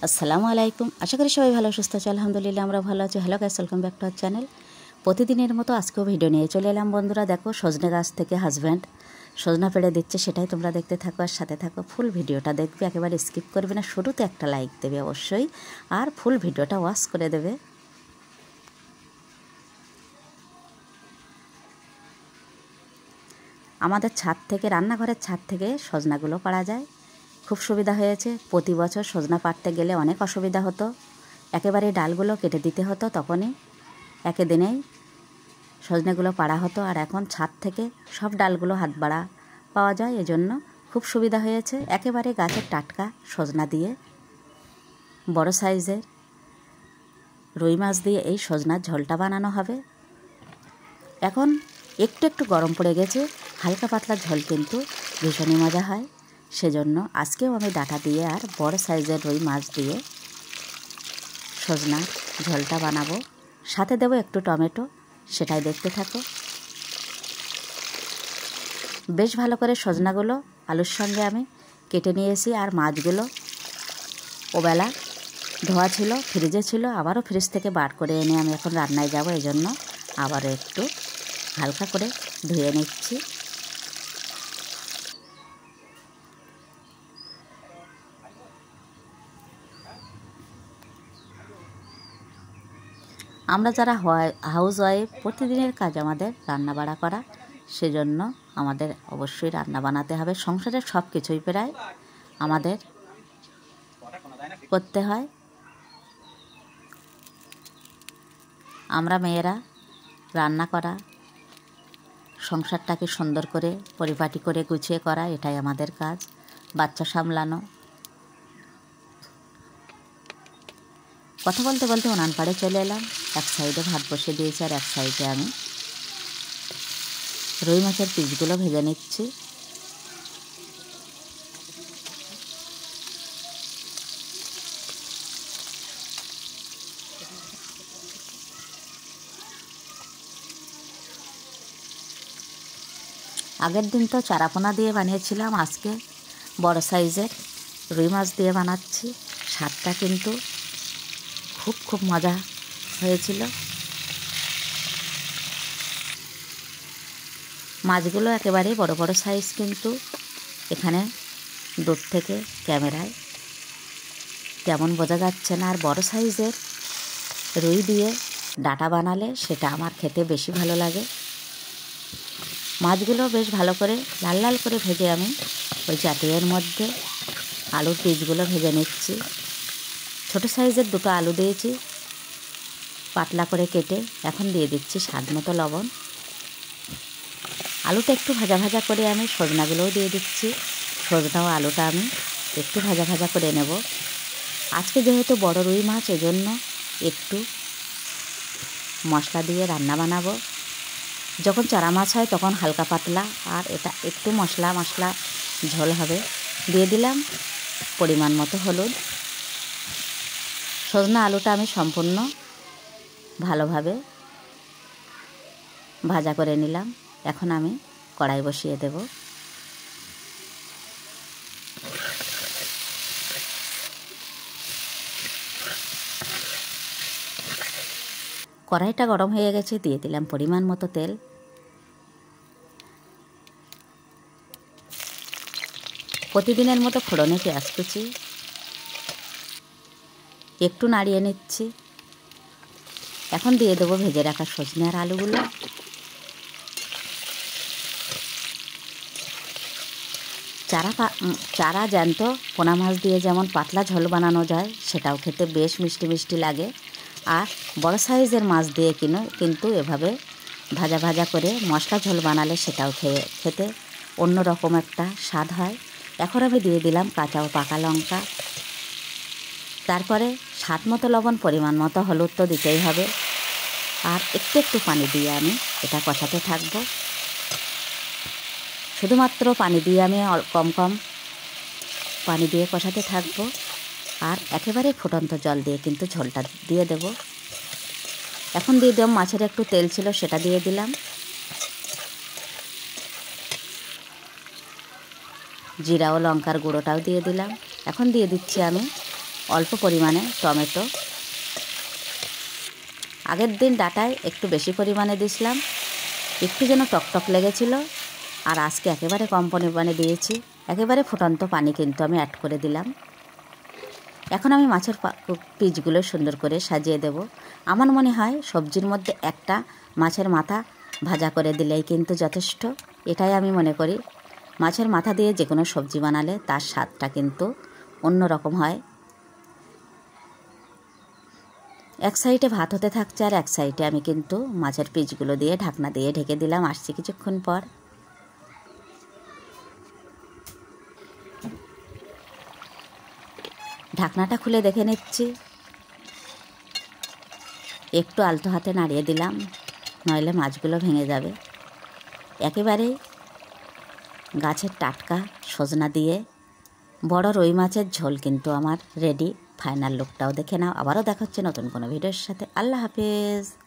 আসসালামু আলাইকুম। আশা করি সবাই ভালো সুস্থ আছে। আলহামদুলিল্লাহ আমরা ভালো আছি। Hello guys, welcome back to our channel. প্রতিদিনের মতো আজকেও ভিডিও নিয়ে চলে এলাম বন্ধুরা। দেখো সজনে গাছ থেকে হাজব্যান্ড সজনা পেড়ে দিচ্ছে, সেটাই তোমরা দেখতে থাকো আর সাথে থাকো। ফুল ভিডিওটা দেখবে, একেবারে স্কিপ করবে না। শুরুতে একটা লাইক দেবে অবশ্যই, আর ফুল ভিডিওটা ওয়াচ করে দেবে। আমাদের ছাদ থেকে, রান্নাঘরের ছাদ থেকে সজনাগুলো পাড়া যায়, খুব সুবিধা হয়েছে। প্রতি বছর সজনা পাড়তে গেলে অনেক অসুবিধা হতো, একেবারে ডালগুলো কেটে দিতে হতো, তখনই একে দিনেই সজনেগুলো পাড়া হতো। আর এখন ছাদ থেকে সব ডালগুলো হাত বাড়া পাওয়া যায়, এজন্য খুব সুবিধা হয়েছে। একেবারে গাছের টাটকা সজনা দিয়ে বড় সাইজের রুই মাছ দিয়ে এই সজনার ঝোলটা বানানো হবে। এখন একটু একটু গরম পড়ে গেছে, হালকা পাতলা ঝোল কিন্তু ভীষণই মজা হয়। সেজন্য আজকেও আমি ডাঁটা দিয়ে আর বড় সাইজের রুই মাছ দিয়ে সজনার ঝোলটা বানাবো। সাথে দেবো একটু টমেটো, সেটাই দেখতে থাকো। বেশ ভালো করে সজনাগুলো আলুর সঙ্গে আমি কেটে নিয়েছি। আর মাছগুলো ওবেলা ধোয়া ছিল, ফ্রিজে ছিল, আবারও ফ্রিজ থেকে বার করে এনে আমি এখন রান্নায় যাব, এই জন্য আবারও একটু হালকা করে ধুয়ে নিচ্ছি। আমরা যারা হাউস ওয়াইফ, প্রতিদিনের কাজ আমাদের রান্না বাড়া করা, সেজন্য আমাদের অবশ্যই রান্না বানাতে হবে। সংসারের সব কিছুই প্রায় আমাদের করতে হয়। আমরা মেয়েরা রান্না করা, সংসারটাকে সুন্দর করে পরিপাটি করে গুছিয়ে করা, এটাই আমাদের কাজ। বাচ্চা সামলানো। কথা বলতে বলতে উনান পাড়ে চলে এলাম। এক সাইডে ভাত বসে দিয়েছি আর এক সাইডে আমি রুই মাছের পিসগুলো ভেজে নিচ্ছি। আগের দিন তো চারাপোনা দিয়ে বানিয়েছিলাম, আজকে বড় সাইজের রুই মাছ দিয়ে বানাচ্ছি। স্বাদটা কিন্তু খুব মজা হয়েছিল। মাছগুলো একেবারে বড় বড় সাইজ, কিন্তু এখানে দূর থেকে ক্যামেরায় তেমন বোঝা যাচ্ছে না। আর বড় সাইজের রুই দিয়ে ডাঁটা বানালে সেটা আমার খেতে বেশি ভালো লাগে। মাছগুলো বেশ ভালো করে লাল লাল করে ভেজে আমি ওই চাটুয়ের মধ্যে আলুর পিসগুলো ভেজে নিচ্ছি। ছোটো সাইজের দুটো আলু দিয়েছি পাতলা করে কেটে। এখন দিয়ে দিচ্ছি স্বাদ মতো লবণ। আলুটা একটু ভাজা ভাজা করে আমি সজনাগুলোও দিয়ে দিচ্ছি। সজনা ও আলুটা আমি একটু ভাজা ভাজা করে নেব। আজকে যেহেতু বড় রুই মাছ, এজন্য একটু মশলা দিয়ে রান্না বানাবো। যখন চারা মাছ হয় তখন হালকা পাতলা, আর এটা একটু মশলা ঝোল হবে। দিয়ে দিলাম পরিমাণ মতো হলুদ। সজনা আলুটা আমি সম্পূর্ণ ভালোভাবে ভাজা করে নিলাম। এখন আমি কড়াই বসিয়ে দেব। কড়াইটা গরম হয়ে গেছে, দিয়ে দিলাম পরিমাণ মতো তেল। প্রতিদিনের মতো ফোড়নে পেঁয়াজ কুচি একটু নাড়িয়ে নিচ্ছি। এখন দিয়ে দেবো ভেজে রাখা সজনে আর আলুগুলো। চারা জ্যান্ত পোনা মাছ দিয়ে যেমন পাতলা ঝোল বানানো যায়, সেটাও খেতে বেশ মিষ্টি মিষ্টি লাগে। আর বড় সাইজের মাছ দিয়ে কিন্তু এভাবে ভাজা ভাজা করে মশলা ঝোল বানালে সেটাও খেতে অন্যরকম একটা স্বাদ হয়। এখন আমি দিয়ে দিলাম কাঁচা ও পাকা লঙ্কা, তারপরে স্বাদ মতো লবণ, পরিমাণ মতো হলুদ তো দিতেই হবে। আর একটু একটু পানি দিয়ে আমি এটা কষাতে থাকবো। শুধুমাত্র পানি দিয়ে আমি কম পানি দিয়ে কষাতে থাকবো। আর একেবারে ফুটন্ত জল দিয়ে কিন্তু ঝোলটা দিয়ে দেব। এখন দিয়ে দিলাম মাছের একটু তেল ছিল, সেটা দিয়ে দিলাম। জিরা ও লঙ্কার গুঁড়োটাও দিয়ে দিলাম। এখন দিয়ে দিচ্ছি আমি অল্প পরিমাণে টমেটো। আগের দিন ডাঁটায় একটু বেশি পরিমাণে দিয়েছিলাম, একটু যেন টকটক লেগেছিল, আর আজকে একেবারে কম পরিমাণে দিয়েছি। একেবারে ফুটন্ত পানি কিন্তু আমি অ্যাড করে দিলাম। এখন আমি মাছের পিসগুলো সুন্দর করে সাজিয়ে দেব। আমার মনে হয় সবজির মধ্যে একটা মাছের মাথা ভাজা করে দিলেই কিন্তু যথেষ্ট। এটাই আমি মনে করি। মাছের মাথা দিয়ে যে কোনো সবজি বানালে তার স্বাদটা কিন্তু অন্যরকম হয়। এক সাইডে ভাত হতে থাকছে আর এক সাইডে আমি কিন্তু মাছের পিসগুলো দিয়ে ঢাকনা দিয়ে ঢেকে দিলাম। আসছি কিছুক্ষণ পর। ঢাকনাটা খুলে দেখে নিচ্ছি। একটু আলতো হাতে নাড়িয়ে দিলাম, নইলে মাছগুলো ভেঙে যাবে। একেবারেই গাছের টাটকা সজনা দিয়ে বড় রুই মাছের ঝোল কিন্তু আমার রেডি। ফাইনাল লুকটাও দেখে নাও। আবারও দেখা হচ্ছে নতুন কোনো ভিডিওর সাথে। আল্লাহ হাফেজ।